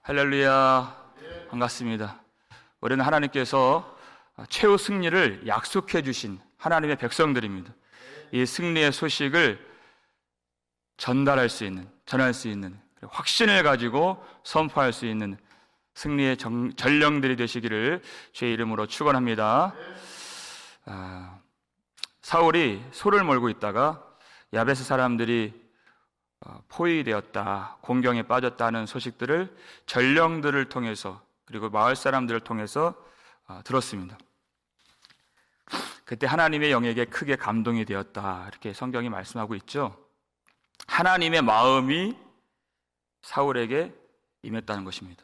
할렐루야, 반갑습니다. 우리는 하나님께서 최후 승리를 약속해 주신 하나님의 백성들입니다. 이 승리의 소식을 전할 수 있는 확신을 가지고 선포할 수 있는 승리의 전령들이 되시기를 주의 이름으로 축원합니다. 사울이 소를 몰고 있다가 야베스 사람들이 포위되었다, 공경에 빠졌다는 소식들을 전령들을 통해서 그리고 마을 사람들을 통해서 들었습니다. 그때 하나님의 영에게 크게 감동이 되었다, 이렇게 성경이 말씀하고 있죠. 하나님의 마음이 사울에게 임했다는 것입니다.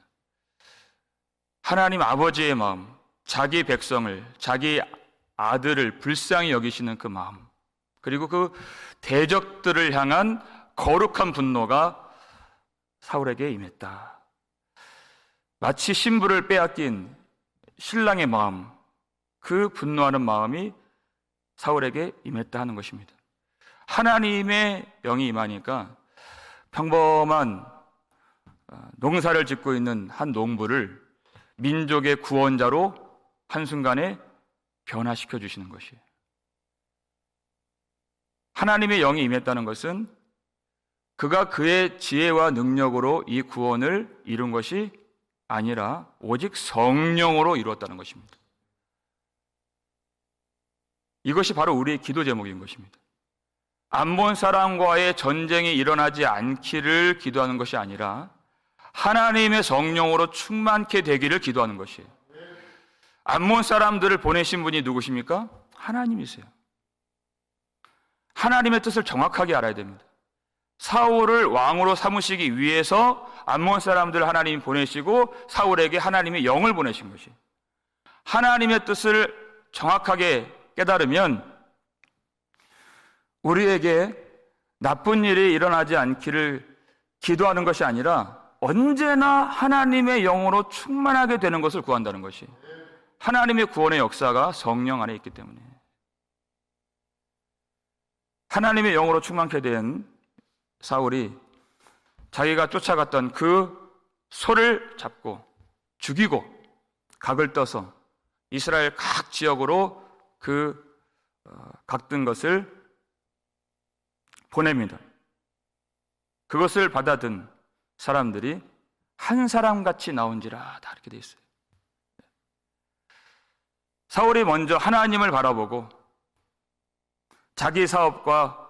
하나님 아버지의 마음, 자기 백성을, 자기 아들을 불쌍히 여기시는 그 마음, 그리고 그 대적들을 향한 거룩한 분노가 사울에게 임했다. 마치 신부를 빼앗긴 신랑의 마음, 그 분노하는 마음이 사울에게 임했다 하는 것입니다. 하나님의 영이 임하니까 평범한 농사를 짓고 있는 한 농부를 민족의 구원자로 한순간에 변화시켜 주시는 것이에요. 하나님의 영이 임했다는 것은 그가 그의 지혜와 능력으로 이 구원을 이룬 것이 아니라 오직 성령으로 이루었다는 것입니다. 이것이 바로 우리의 기도 제목인 것입니다. 암몬 사람과의 전쟁이 일어나지 않기를 기도하는 것이 아니라 하나님의 성령으로 충만케 되기를 기도하는 것이에요. 암몬 사람들을 보내신 분이 누구십니까? 하나님이세요. 하나님의 뜻을 정확하게 알아야 됩니다. 사울을 왕으로 삼으시기 위해서 암몬 사람들을 하나님이 보내시고 사울에게 하나님의 영을 보내신 것이에요. 하나님의 뜻을 정확하게 깨달으면 우리에게 나쁜 일이 일어나지 않기를 기도하는 것이 아니라 언제나 하나님의 영으로 충만하게 되는 것을 구한다는 것이, 하나님의 구원의 역사가 성령 안에 있기 때문에 하나님의 영으로 충만케 된 사울이 자기가 쫓아갔던 그 소를 잡고 죽이고 각을 떠서 이스라엘 각 지역으로 각든 것을 보냅니다. 그것을 받아든 사람들이 한 사람같이 나온지라, 다 이렇게 돼 있어요. 사울이 먼저 하나님을 바라보고 자기 사업과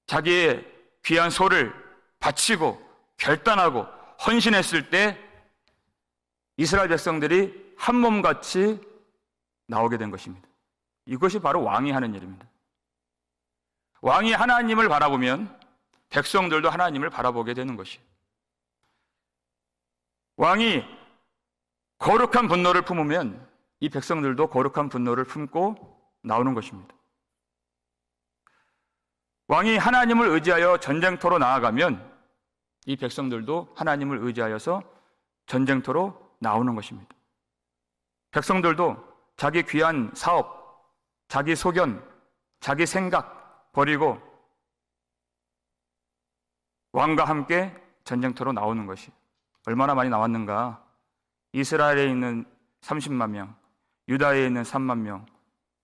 자기의 귀한 소를 바치고 결단하고 헌신했을 때 이스라엘 백성들이 한 몸같이 나오게 된 것입니다. 이것이 바로 왕이 하는 일입니다. 왕이 하나님을 바라보면 백성들도 하나님을 바라보게 되는 것이에요. 왕이 거룩한 분노를 품으면 이 백성들도 거룩한 분노를 품고 나오는 것입니다. 왕이 하나님을 의지하여 전쟁터로 나아가면 이 백성들도 하나님을 의지하여서 전쟁터로 나오는 것입니다. 백성들도 자기 귀한 사업, 자기 소견, 자기 생각 버리고 왕과 함께 전쟁터로 나오는 것이 얼마나 많이 나왔는가. 이스라엘에 있는 30만 명, 유다에 있는 3만 명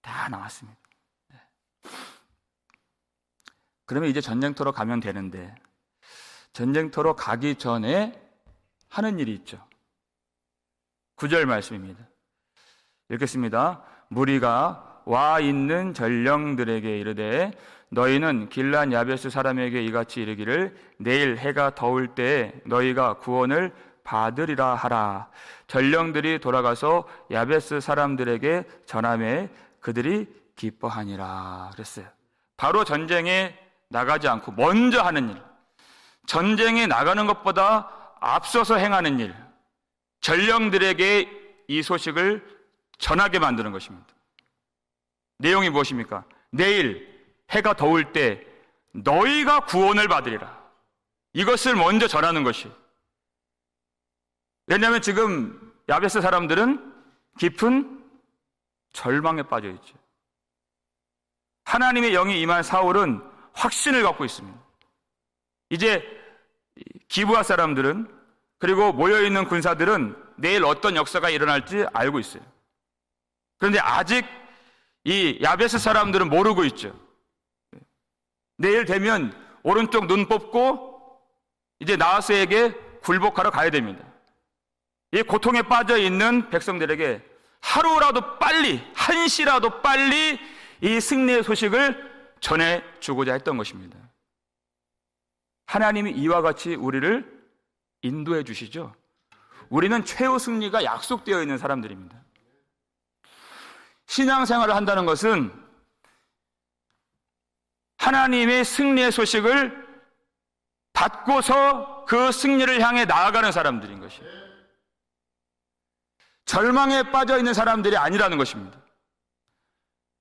다 나왔습니다. 그러면 이제 전쟁터로 가면 되는데 전쟁터로 가기 전에 하는 일이 있죠. 9절 말씀입니다. 읽겠습니다. 무리가 와 있는 전령들에게 이르되 너희는 길란 야베스 사람에게 이같이 이르기를 내일 해가 더울 때에 너희가 구원을 받으리라 하라. 전령들이 돌아가서 야베스 사람들에게 전하매 그들이 기뻐하니라 그랬어요. 바로 전쟁에 나가지 않고 먼저 하는 일, 전쟁에 나가는 것보다 앞서서 행하는 일, 전령들에게 이 소식을 전하게 만드는 것입니다. 내용이 무엇입니까? 내일 해가 더울 때 너희가 구원을 받으리라. 이것을 먼저 전하는 것이. 왜냐하면 지금 야베스 사람들은 깊은 절망에 빠져 있죠. 하나님의 영이 임한 사울은 확신을 갖고 있습니다. 이제 기브아 사람들은 그리고 모여있는 군사들은 내일 어떤 역사가 일어날지 알고 있어요. 그런데 아직 이 야베스 사람들은 모르고 있죠. 내일 되면 오른쪽 눈 뽑고 이제 나하스에게 굴복하러 가야 됩니다. 이 고통에 빠져 있는 백성들에게 하루라도 빨리, 한시라도 빨리 이 승리의 소식을 전해주고자 했던 것입니다. 하나님이 이와 같이 우리를 인도해 주시죠. 우리는 최후 승리가 약속되어 있는 사람들입니다. 신앙생활을 한다는 것은 하나님의 승리의 소식을 받고서 그 승리를 향해 나아가는 사람들인 것이에요. 절망에 빠져 있는 사람들이 아니라는 것입니다.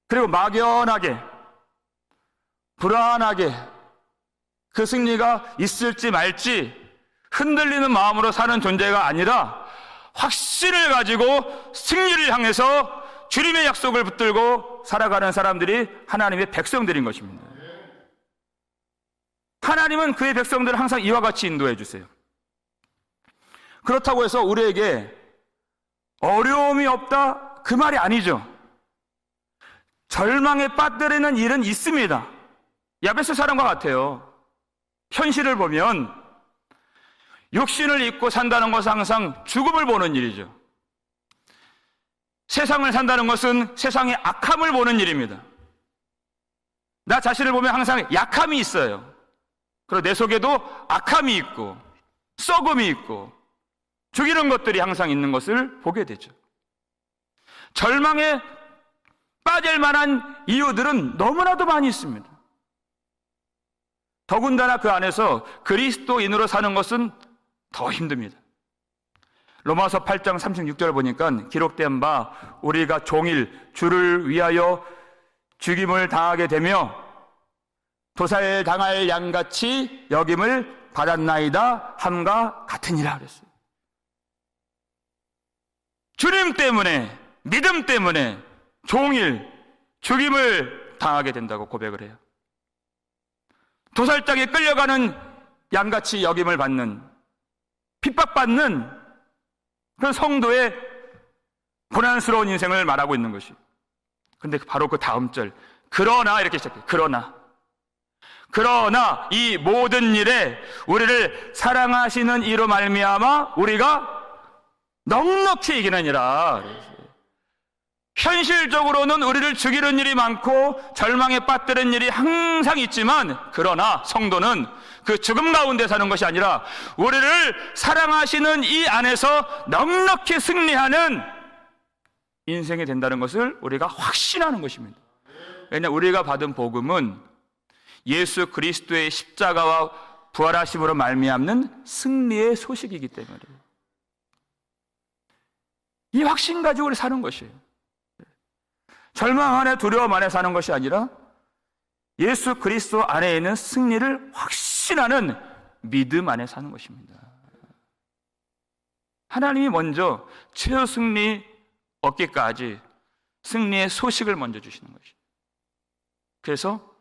그리고 막연하게, 불안하게 그 승리가 있을지 말지 흔들리는 마음으로 사는 존재가 아니라 확신을 가지고 승리를 향해서 주님의 약속을 붙들고 살아가는 사람들이 하나님의 백성들인 것입니다. 하나님은 그의 백성들을 항상 이와 같이 인도해 주세요. 그렇다고 해서 우리에게 어려움이 없다, 그 말이 아니죠. 절망에 빠뜨리는 일은 있습니다. 야베스 사람과 같아요. 현실을 보면 육신을 입고 산다는 것은 항상 죽음을 보는 일이죠. 세상을 산다는 것은 세상의 악함을 보는 일입니다. 나 자신을 보면 항상 약함이 있어요. 그리고 내 속에도 악함이 있고 썩음이 있고 죽이는 것들이 항상 있는 것을 보게 되죠. 절망에 빠질 만한 이유들은 너무나도 많이 있습니다. 더군다나 그 안에서 그리스도인으로 사는 것은 더 힘듭니다. 로마서 8장 36절 보니까 기록된 바 우리가 종일 주를 위하여 죽임을 당하게 되며 도살 당할 양같이 여김을 받았나이다 함과 같으니라 그랬어요. 주님 때문에, 믿음 때문에 종일 죽임을 당하게 된다고 고백을 해요. 도살장에 끌려가는 양같이 여김을 받는, 핍박받는 그 성도의 고난스러운 인생을 말하고 있는 것이. 근데 바로 그 다음 절, 그러나 이렇게 시작해요. 그러나 이 모든 일에 우리를 사랑하시는 이로 말미암아 우리가 넉넉히 이기느니라. 현실적으로는 우리를 죽이는 일이 많고 절망에 빠뜨린 일이 항상 있지만, 그러나 성도는 그 죽음 가운데 사는 것이 아니라 우리를 사랑하시는 이 안에서 넉넉히 승리하는 인생이 된다는 것을 우리가 확신하는 것입니다. 왜냐하면 우리가 받은 복음은 예수 그리스도의 십자가와 부활하심으로 말미암는 승리의 소식이기 때문이에요. 이 확신 가지고 우리 사는 것이에요. 절망 안에, 두려움 안에 사는 것이 아니라 예수 그리스도 안에 있는 승리를 확신하는 믿음 안에 사는 것입니다. 하나님이 먼저 최후 승리 얻기까지 승리의 소식을 먼저 주시는 것이에요. 그래서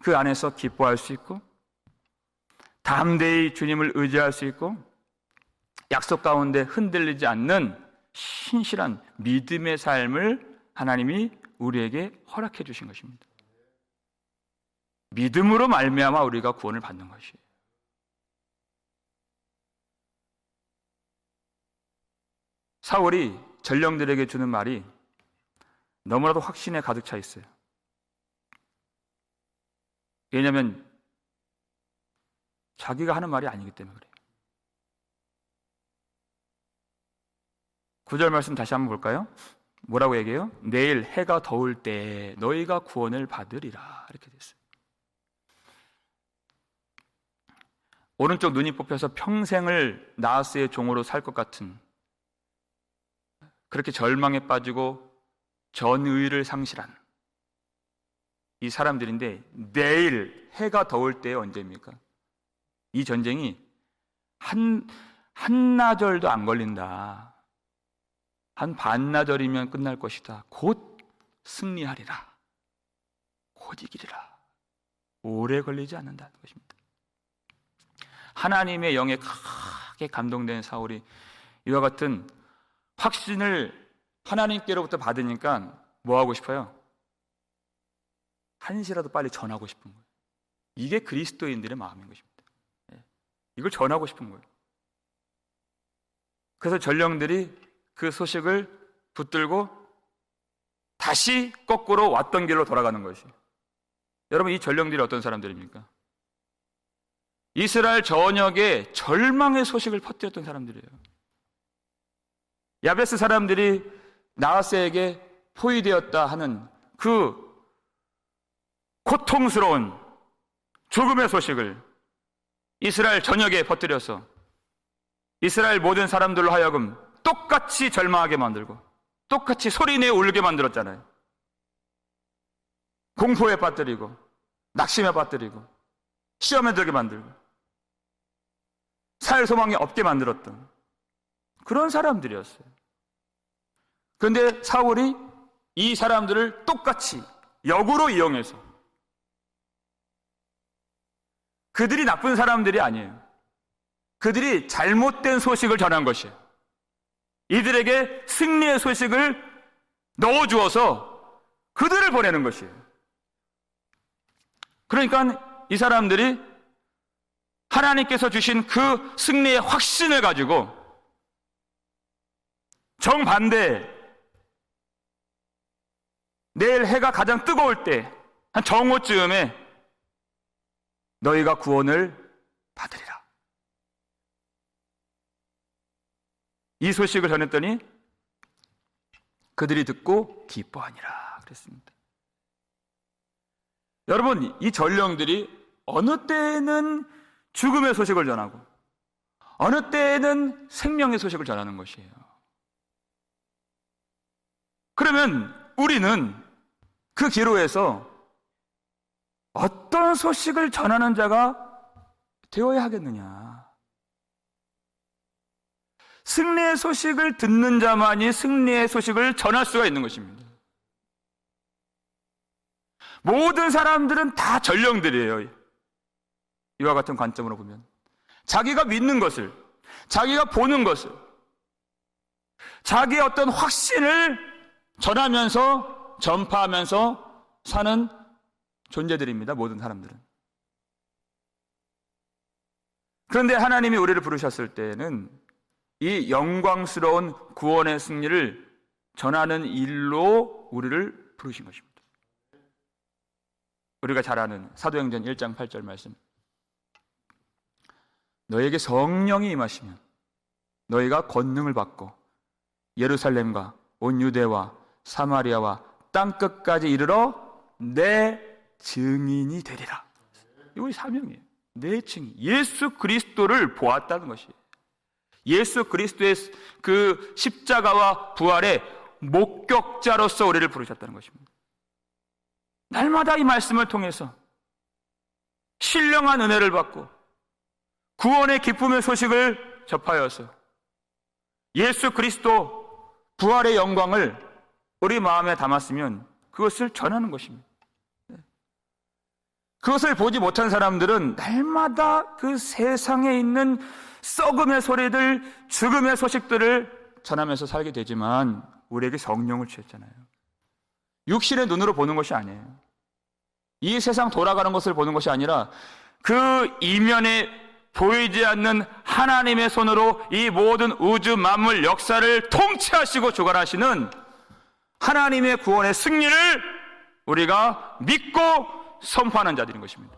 그 안에서 기뻐할 수 있고 담대히 주님을 의지할 수 있고 약속 가운데 흔들리지 않는 신실한 믿음의 삶을 하나님이 우리에게 허락해 주신 것입니다. 믿음으로 말미암아 우리가 구원을 받는 것이에요. 사울이 전령들에게 주는 말이 너무나도 확신에 가득 차 있어요. 왜냐하면 자기가 하는 말이 아니기 때문에 그래요. 9절 말씀 다시 한번 볼까요? 뭐라고 얘기해요? 내일 해가 더울 때 너희가 구원을 받으리라, 이렇게 됐어요. 오른쪽 눈이 뽑혀서 평생을 나하스의 종으로 살 것 같은, 그렇게 절망에 빠지고 전의를 상실한 이 사람들인데, 내일 해가 더울 때 언제입니까? 이 전쟁이 한나절도 안 걸린다. 한 반나절이면 끝날 것이다. 곧 승리하리라. 곧 이기리라. 오래 걸리지 않는다는 것입니다. 하나님의 영에 크게 감동된 사울이 이와 같은 확신을 하나님께로부터 받으니까 뭐 하고 싶어요? 한시라도 빨리 전하고 싶은 거예요. 이게 그리스도인들의 마음인 것입니다. 이걸 전하고 싶은 거예요. 그래서 전령들이 그 소식을 붙들고 다시 거꾸로 왔던 길로 돌아가는 것이에요. 여러분, 이 전령들이 어떤 사람들입니까? 이스라엘 전역에 절망의 소식을 퍼뜨렸던 사람들이에요. 야베스 사람들이 나하스에게 포위되었다 하는 그 고통스러운 죽음의 소식을 이스라엘 전역에 퍼뜨려서 이스라엘 모든 사람들로 하여금 똑같이 절망하게 만들고 똑같이 소리내어 울게 만들었잖아요. 공포에 빠뜨리고 낙심에 빠뜨리고 시험에 들게 만들고 살 소망이 없게 만들었던 그런 사람들이었어요. 그런데 사울이 이 사람들을 똑같이 역으로 이용해서, 그들이 나쁜 사람들이 아니에요. 그들이 잘못된 소식을 전한 것이에요. 이들에게 승리의 소식을 넣어주어서 그들을 보내는 것이에요. 그러니까 이 사람들이 하나님께서 주신 그 승리의 확신을 가지고 정반대, 내일 해가 가장 뜨거울 때 한 정오쯤에 너희가 구원을 받으리라, 이 소식을 전했더니 그들이 듣고 기뻐하니라 그랬습니다. 여러분, 이 전령들이 어느 때에는 죽음의 소식을 전하고 어느 때에는 생명의 소식을 전하는 것이에요. 그러면 우리는 그 기로에서 어떤 소식을 전하는 자가 되어야 하겠느냐? 승리의 소식을 듣는 자만이 승리의 소식을 전할 수가 있는 것입니다. 모든 사람들은 다 전령들이에요. 이와 같은 관점으로 보면 자기가 믿는 것을, 자기가 보는 것을, 자기의 어떤 확신을 전하면서 전파하면서 사는 존재들입니다. 모든 사람들은. 그런데 하나님이 우리를 부르셨을 때에는 이 영광스러운 구원의 승리를 전하는 일로 우리를 부르신 것입니다. 우리가 잘 아는 사도행전 1장 8절 말씀, 너에게 성령이 임하시면 너희가 권능을 받고 예루살렘과 온 유대와 사마리아와 땅끝까지 이르러 내 증인이 되리라. 이거 우리 사명이에요. 내 증인. 예수 그리스도를 보았다는 것이에요. 예수 그리스도의 그 십자가와 부활의 목격자로서 우리를 부르셨다는 것입니다. 날마다 이 말씀을 통해서 신령한 은혜를 받고 구원의 기쁨의 소식을 접하여서 예수 그리스도 부활의 영광을 우리 마음에 담았으면 그것을 전하는 것입니다. 그것을 보지 못한 사람들은 날마다 그 세상에 있는 썩음의 소리들, 죽음의 소식들을 전하면서 살게 되지만 우리에게 성령을 주셨잖아요. 육신의 눈으로 보는 것이 아니에요. 이 세상 돌아가는 것을 보는 것이 아니라 그 이면에 보이지 않는 하나님의 손으로 이 모든 우주 만물 역사를 통치하시고 주관하시는 하나님의 구원의 승리를 우리가 믿고 선포하는 자들인 것입니다.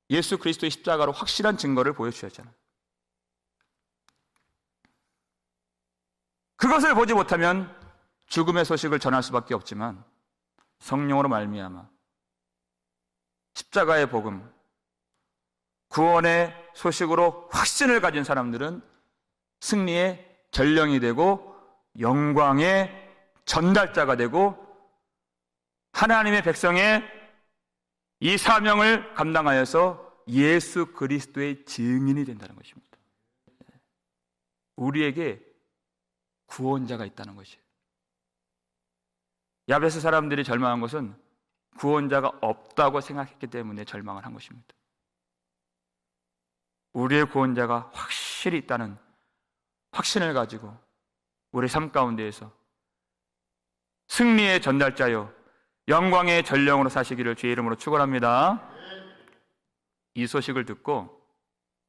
예수 그리스도의 십자가로 확실한 증거를 보여주셨잖아요. 그것을 보지 못하면 죽음의 소식을 전할 수밖에 없지만 성령으로 말미암아 십자가의 복음, 구원의 소식으로 확신을 가진 사람들은 승리의 전령이 되고 영광의 전달자가 되고 하나님의 백성의 이 사명을 감당하여서 예수 그리스도의 증인이 된다는 것입니다. 우리에게 구원자가 있다는 것이에요. 야베스 사람들이 절망한 것은 구원자가 없다고 생각했기 때문에 절망을 한 것입니다. 우리의 구원자가 확실히 있다는 확신을 가지고 우리 삶 가운데에서 승리의 전달자요 영광의 전령으로 사시기를 주의 이름으로 축원합니다. 이 소식을 듣고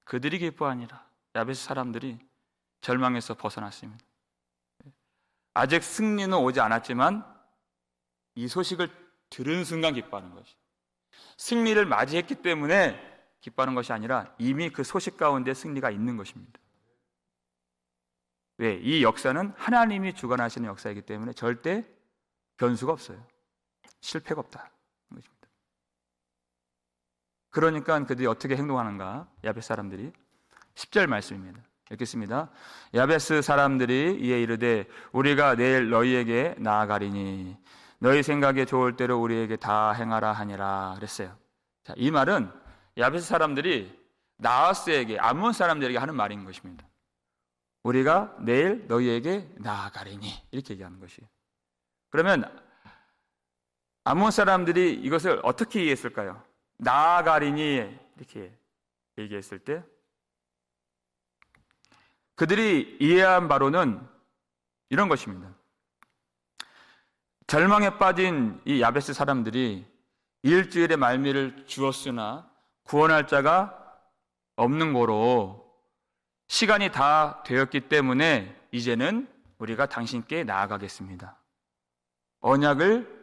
그들이 기뻐하니라. 야베스 사람들이 절망에서 벗어났습니다. 아직 승리는 오지 않았지만 이 소식을 들은 순간 기뻐하는 것이, 승리를 맞이했기 때문에 기뻐하는 것이 아니라 이미 그 소식 가운데 승리가 있는 것입니다. 왜? 이 역사는 하나님이 주관하시는 역사이기 때문에 절대 변수가 없어요. 실패가 없다는 것입니다. 그러니까 그들이 어떻게 행동하는가? 야베스 사람들이 10절 말씀입니다. 읽겠습니다. 야베스 사람들이 이에 이르되 우리가 내일 너희에게 나아가리니 너희 생각에 좋을 대로 우리에게 다 행하라 하니라 그랬어요. 자, 이 말은 야베스 사람들이 나하스에게, 암몬 사람들에게 하는 말인 것입니다. 우리가 내일 너희에게 나아가리니 이렇게 얘기하는 것이에요. 그러면 암몬 사람들이 이것을 어떻게 이해했을까요? 나아가리니 이렇게 얘기했을 때 그들이 이해한 바로는 이런 것입니다. 절망에 빠진 이 야베스 사람들이 일주일의 말미를 주었으나 구원할 자가 없는 고로 시간이 다 되었기 때문에 이제는 우리가 당신께 나아가겠습니다. 언약을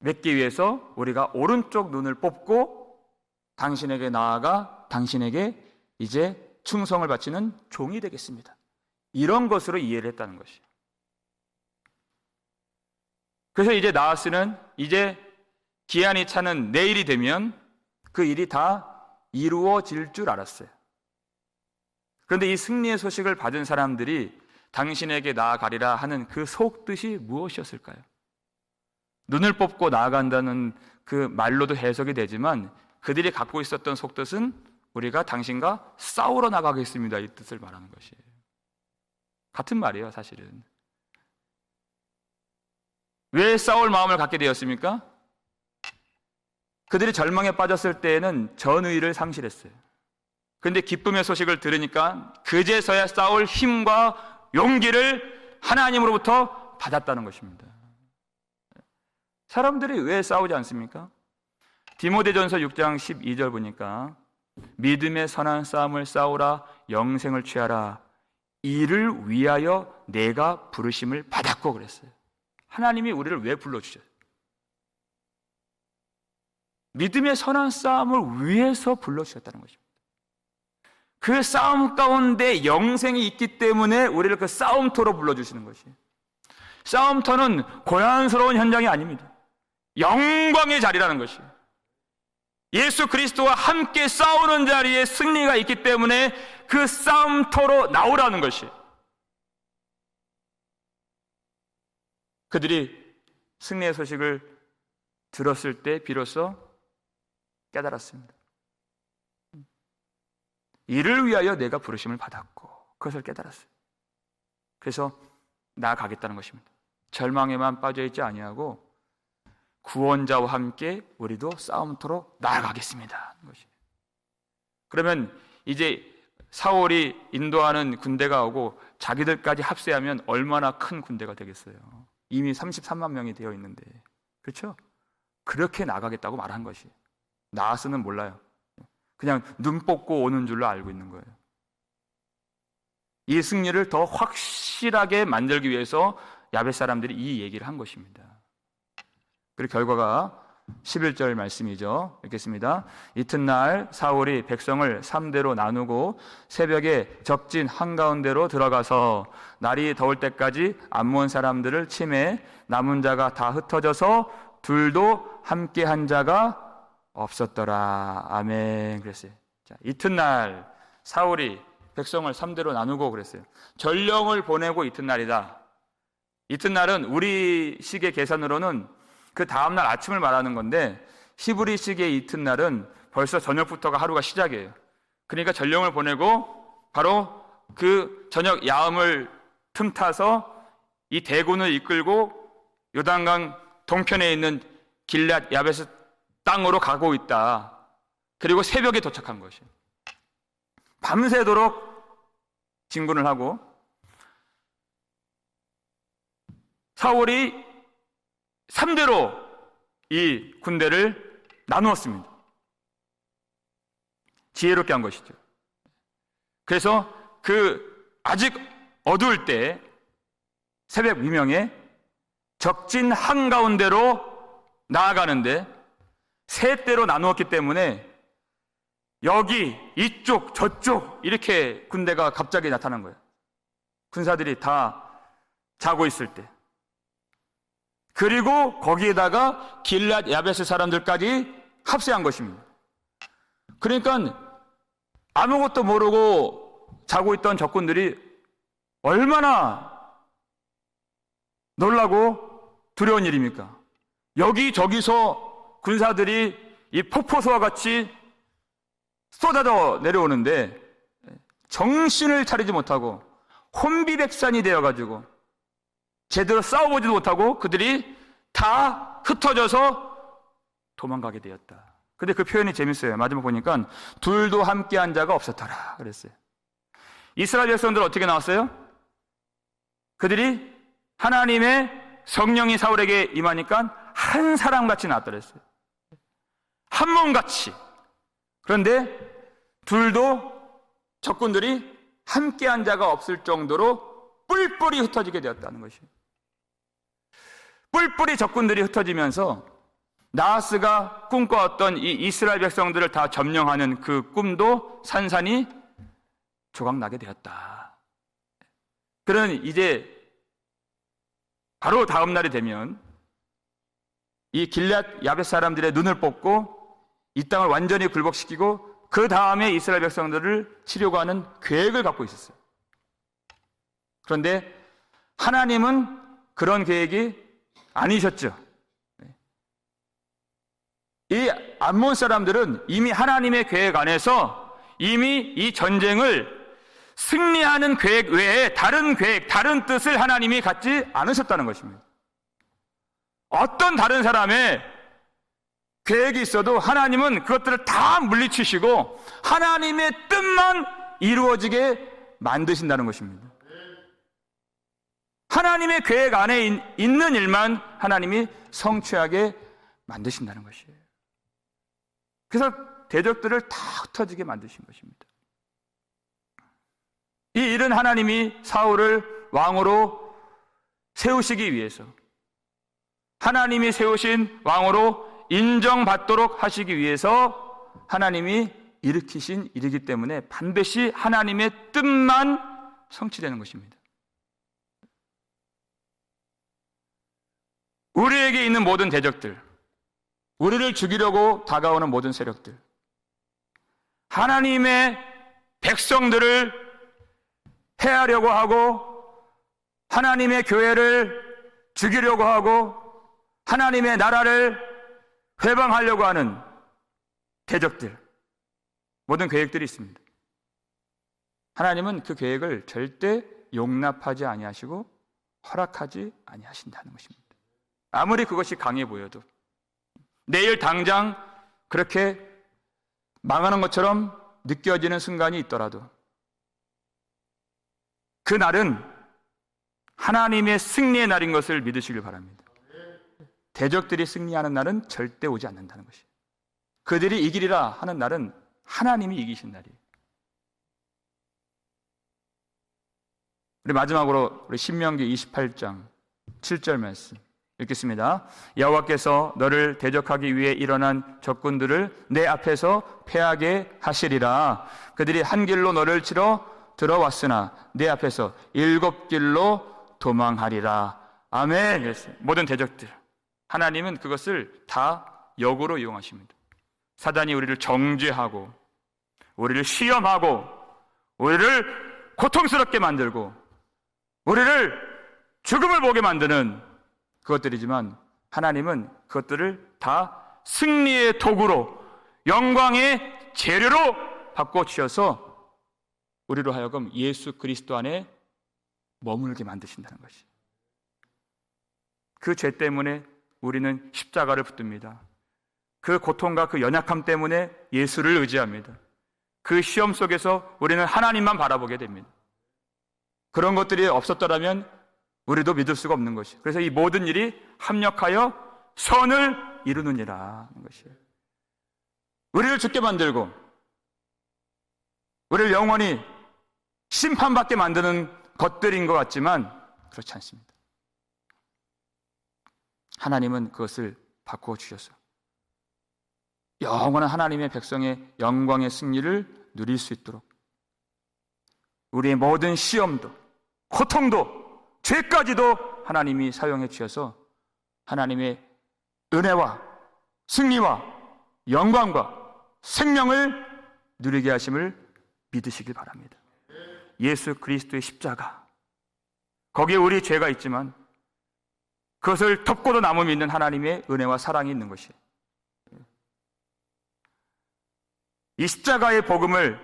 맺기 위해서 우리가 오른쪽 눈을 뽑고 당신에게 나아가 당신에게 이제 충성을 바치는 종이 되겠습니다. 이런 것으로 이해를 했다는 것이에요. 그래서 이제 나하스는 이제 기한이 차는 내일이 되면 그 일이 다 이루어질 줄 알았어요. 그런데 이 승리의 소식을 받은 사람들이 당신에게 나아가리라 하는 그 속뜻이 무엇이었을까요? 눈을 뽑고 나아간다는 그 말로도 해석이 되지만 그들이 갖고 있었던 속뜻은 우리가 당신과 싸우러 나가겠습니다, 이 뜻을 말하는 것이에요. 같은 말이에요, 사실은. 왜 싸울 마음을 갖게 되었습니까? 그들이 절망에 빠졌을 때에는 전의를 상실했어요. 그런데 기쁨의 소식을 들으니까 그제서야 싸울 힘과 용기를 하나님으로부터 받았다는 것입니다. 사람들이 왜 싸우지 않습니까? 디모데전서 6장 12절 보니까 믿음의 선한 싸움을 싸우라, 영생을 취하라, 이를 위하여 내가 부르심을 받았고 그랬어요. 하나님이 우리를 왜 불러주셨어요? 믿음의 선한 싸움을 위해서 불러주셨다는 것입니다. 그 싸움 가운데 영생이 있기 때문에 우리를 그 싸움터로 불러주시는 것이에요. 싸움터는 고난스러운 현장이 아닙니다. 영광의 자리라는 것이에요. 예수 그리스도와 함께 싸우는 자리에 승리가 있기 때문에 그 싸움터로 나오라는 것이에요. 그들이 승리의 소식을 들었을 때 비로소 깨달았습니다. 이를 위하여 내가 부르심을 받았고 그것을 깨달았어요. 그래서 나아가겠다는 것입니다. 절망에만 빠져있지 아니하고 구원자와 함께 우리도 싸움터로 나아가겠습니다. 그러면 이제 사울이 인도하는 군대가 오고 자기들까지 합세하면 얼마나 큰 군대가 되겠어요. 이미 33만 명이 되어 있는데, 그렇죠? 그렇게 나가겠다고 말한 것이에요. 나하스는 몰라요. 그냥 눈 뽑고 오는 줄로 알고 있는 거예요. 이 승리를 더 확실하게 만들기 위해서 야벳 사람들이 이 얘기를 한 것입니다. 그리고 결과가 11절 말씀이죠. 읽겠습니다. 이튿날 사울이 백성을 3대로 나누고 새벽에 적진 한가운데로 들어가서 날이 더울 때까지 암몬 사람들을 치매 남은 자가 다 흩어져서 둘도 함께 한 자가 없었더라. 아멘. 그랬어요. 자, 이튿날 사울이 백성을 3대로 나누고 그랬어요. 전령을 보내고 이튿날이다. 이튿날은 우리식의 계산으로는 그 다음날 아침을 말하는 건데 히브리식의 이튿날은 벌써 저녁부터가 하루가 시작이에요. 그러니까 전령을 보내고 바로 그 저녁 야음을 틈타서 이 대군을 이끌고 요단강 동편에 있는 길앗 야베스 땅으로 가고 있다. 그리고 새벽에 도착한 것이에요. 밤새도록 진군을 하고 사울이 3대로 이 군대를 나누었습니다. 지혜롭게 한 것이죠. 그래서 아직 어두울 때 새벽 미명에 적진 한가운데로 나아가는데 세 대로 나누었기 때문에 여기, 이쪽, 저쪽 이렇게 군대가 갑자기 나타난 거예요. 군사들이 다 자고 있을 때. 그리고 거기에다가 길앗 야베스 사람들까지 합세한 것입니다. 그러니까 아무것도 모르고 자고 있던 적군들이 얼마나 놀라고 두려운 일입니까? 여기저기서 군사들이 이 폭포수와 같이 쏟아져 내려오는데 정신을 차리지 못하고 혼비백산이 되어가지고 제대로 싸워보지도 못하고 그들이 다 흩어져서 도망가게 되었다. 근데 그 표현이 재밌어요. 마지막 보니까 둘도 함께한 자가 없었더라 그랬어요. 이스라엘 백성들은 어떻게 나왔어요? 그들이 하나님의 성령이 사울에게 임하니까 한 사람같이 나왔다 그랬어요. 한 몸같이. 그런데 둘도 적군들이 함께한 자가 없을 정도로 뿔뿔이 흩어지게 되었다는 것이에요. 뿔뿔이 적군들이 흩어지면서 나하스가 꿈꿔왔던 이 이스라엘 백성들을 다 점령하는 그 꿈도 산산이 조각나게 되었다. 그런 이제 바로 다음 날이 되면 이 길앗 야벳 사람들의 눈을 뽑고 이 땅을 완전히 굴복시키고 그 다음에 이스라엘 백성들을 치려고 하는 계획을 갖고 있었어요. 그런데 하나님은 그런 계획이 아니셨죠. 이 암몬 사람들은 이미 하나님의 계획 안에서 이미 이 전쟁을 승리하는 계획 외에 다른 계획, 다른 뜻을 하나님이 갖지 않으셨다는 것입니다. 어떤 다른 사람의 계획이 있어도 하나님은 그것들을 다 물리치시고 하나님의 뜻만 이루어지게 만드신다는 것입니다. 하나님의 계획 안에 있는 일만 하나님이 성취하게 만드신다는 것이에요. 그래서 대적들을 다 흩어지게 만드신 것입니다. 이 일은 하나님이 사울을 왕으로 세우시기 위해서, 하나님이 세우신 왕으로 인정받도록 하시기 위해서 하나님이 일으키신 일이기 때문에 반드시 하나님의 뜻만 성취되는 것입니다. 우리에게 있는 모든 대적들, 우리를 죽이려고 다가오는 모든 세력들, 하나님의 백성들을 해하려고 하고 하나님의 교회를 죽이려고 하고 하나님의 나라를 회방하려고 하는 대적들, 모든 계획들이 있습니다. 하나님은 그 계획을 절대 용납하지 아니하시고 허락하지 아니하신다는 것입니다. 아무리 그것이 강해 보여도 내일 당장 그렇게 망하는 것처럼 느껴지는 순간이 있더라도 그 날은 하나님의 승리의 날인 것을 믿으시길 바랍니다. 대적들이 승리하는 날은 절대 오지 않는다는 것이에요. 그들이 이기리라 하는 날은 하나님이 이기신 날이에요. 우리 마지막으로 우리 신명기 28장 7절 말씀 읽겠습니다. 여호와께서 너를 대적하기 위해 일어난 적군들을 내 앞에서 패하게 하시리라. 그들이 한 길로 너를 치러 들어왔으나 내 앞에서 7길로 도망하리라. 아멘. 모든 대적들, 하나님은 그것을 다 역으로 이용하십니다. 사단이 우리를 정죄하고 우리를 시험하고 우리를 고통스럽게 만들고 우리를 죽음을 보게 만드는 그것들이지만 하나님은 그것들을 다 승리의 도구로, 영광의 재료로 바꿔주셔서 우리로 하여금 예수 그리스도 안에 머물게 만드신다는 것이. 그 죄 때문에 우리는 십자가를 붙듭니다. 그 고통과 그 연약함 때문에 예수를 의지합니다. 그 시험 속에서 우리는 하나님만 바라보게 됩니다. 그런 것들이 없었더라면 우리도 믿을 수가 없는 것이에요. 그래서 이 모든 일이 합력하여 선을 이루느니라 하는 것이에요. 우리를 죽게 만들고 우리를 영원히 심판받게 만드는 것들인 것 같지만 그렇지 않습니다. 하나님은 그것을 바꾸어 주셔서 영원한 하나님의 백성의 영광의 승리를 누릴 수 있도록 우리의 모든 시험도 고통도 죄까지도 하나님이 사용해 주셔서 하나님의 은혜와 승리와 영광과 생명을 누리게 하심을 믿으시길 바랍니다. 예수 그리스도의 십자가, 거기에 우리 죄가 있지만 그것을 덮고도 남음이 있는 하나님의 은혜와 사랑이 있는 것이에요. 이 십자가의 복음을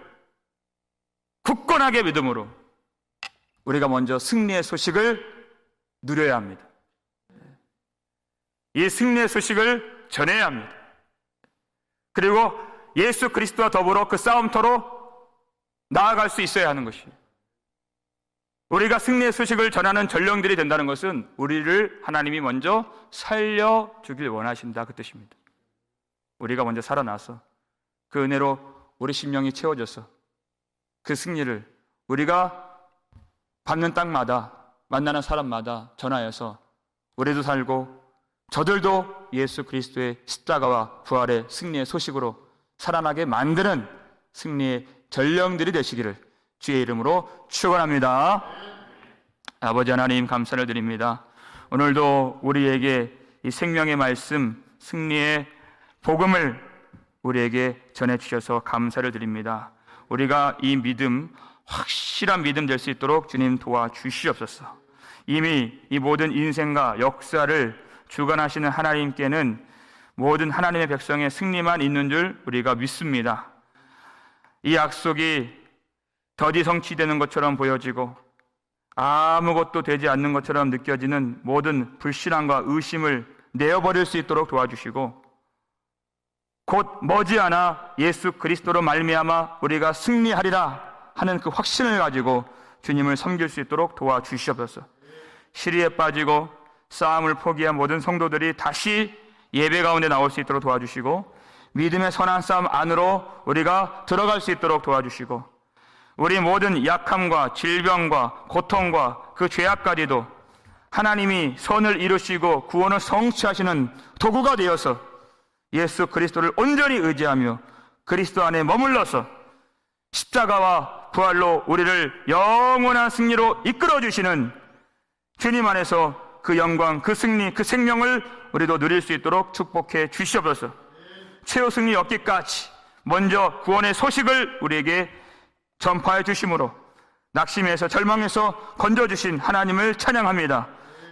굳건하게 믿음으로 우리가 먼저 승리의 소식을 누려야 합니다. 이 승리의 소식을 전해야 합니다. 그리고 예수 그리스도와 더불어 그 싸움터로 나아갈 수 있어야 하는 것이에요. 우리가 승리의 소식을 전하는 전령들이 된다는 것은 우리를 하나님이 먼저 살려주길 원하신다, 그 뜻입니다. 우리가 먼저 살아나서 그 은혜로 우리 심령이 채워져서 그 승리를 우리가 받는 땅마다 만나는 사람마다 전하여서 우리도 살고 저들도 예수 그리스도의 십자가와 부활의 승리의 소식으로 살아나게 만드는 승리의 전령들이 되시기를 주의 이름으로 축원합니다. 아버지 하나님, 감사를 드립니다. 오늘도 우리에게 이 생명의 말씀, 승리의 복음을 우리에게 전해주셔서 감사를 드립니다. 우리가 이 믿음, 확실한 믿음 될 수 있도록 주님 도와주시옵소서. 이미 이 모든 인생과 역사를 주관하시는 하나님께는 모든 하나님의 백성의 승리만 있는 줄 우리가 믿습니다. 이 약속이 더디 성취되는 것처럼 보여지고 아무것도 되지 않는 것처럼 느껴지는 모든 불신앙과 의심을 내어버릴 수 있도록 도와주시고 곧 머지않아 예수 그리스도로 말미암아 우리가 승리하리라 하는 그 확신을 가지고 주님을 섬길 수 있도록 도와주시옵소서. 시리에 빠지고 싸움을 포기한 모든 성도들이 다시 예배 가운데 나올 수 있도록 도와주시고 믿음의 선한 싸움 안으로 우리가 들어갈 수 있도록 도와주시고 우리 모든 약함과 질병과 고통과 그 죄악까지도 하나님이 선을 이루시고 구원을 성취하시는 도구가 되어서 예수 그리스도를 온전히 의지하며 그리스도 안에 머물러서 십자가와 부활로 우리를 영원한 승리로 이끌어주시는 주님 안에서 그 영광, 그 승리, 그 생명을 우리도 누릴 수 있도록 축복해 주시옵소서. 최후 승리 얻기까지 먼저 구원의 소식을 우리에게 전파해 주심으로 낙심해서 절망해서 건져주신 하나님을 찬양합니다.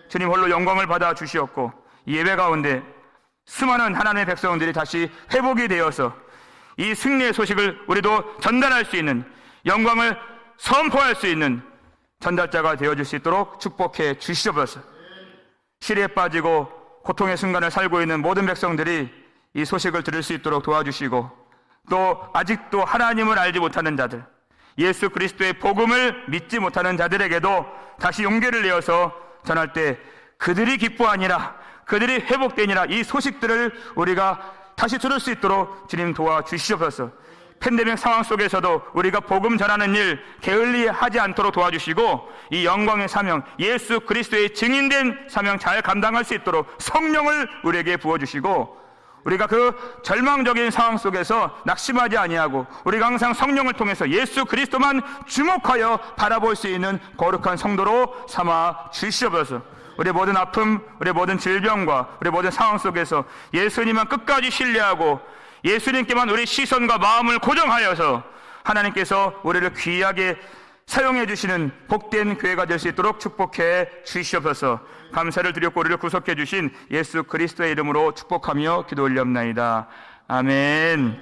주님 홀로 영광을 받아 주시었고 이 예배 가운데 수많은 하나님의 백성들이 다시 회복이 되어서 이 승리의 소식을 우리도 전달할 수 있는, 영광을 선포할 수 있는 전달자가 되어줄 수 있도록 축복해 주시옵소서. 시리에 빠지고 고통의 순간을 살고 있는 모든 백성들이 이 소식을 들을 수 있도록 도와주시고 또 아직도 하나님을 알지 못하는 자들, 예수 그리스도의 복음을 믿지 못하는 자들에게도 다시 용기를 내어서 전할 때 그들이 기뻐하니라, 그들이 회복되니라, 이 소식들을 우리가 다시 들을 수 있도록 주님 도와주시옵소서. 팬데믹 상황 속에서도 우리가 복음 전하는 일 게을리하지 않도록 도와주시고 이 영광의 사명, 예수 그리스도의 증인된 사명 잘 감당할 수 있도록 성령을 우리에게 부어주시고 우리가 그 절망적인 상황 속에서 낙심하지 아니하고 우리가 항상 성령을 통해서 예수 그리스도만 주목하여 바라볼 수 있는 거룩한 성도로 삼아 주시옵소서. 우리의 모든 아픔, 우리의 모든 질병과 우리의 모든 상황 속에서 예수님만 끝까지 신뢰하고 예수님께만 우리 시선과 마음을 고정하여서 하나님께서 우리를 귀하게 사용해 주시는 복된 교회가 될 수 있도록 축복해 주시옵소서. 감사를 드렸고 우리를 구속해 주신 예수 그리스도의 이름으로 축복하며 기도 올리옵나이다. 아멘.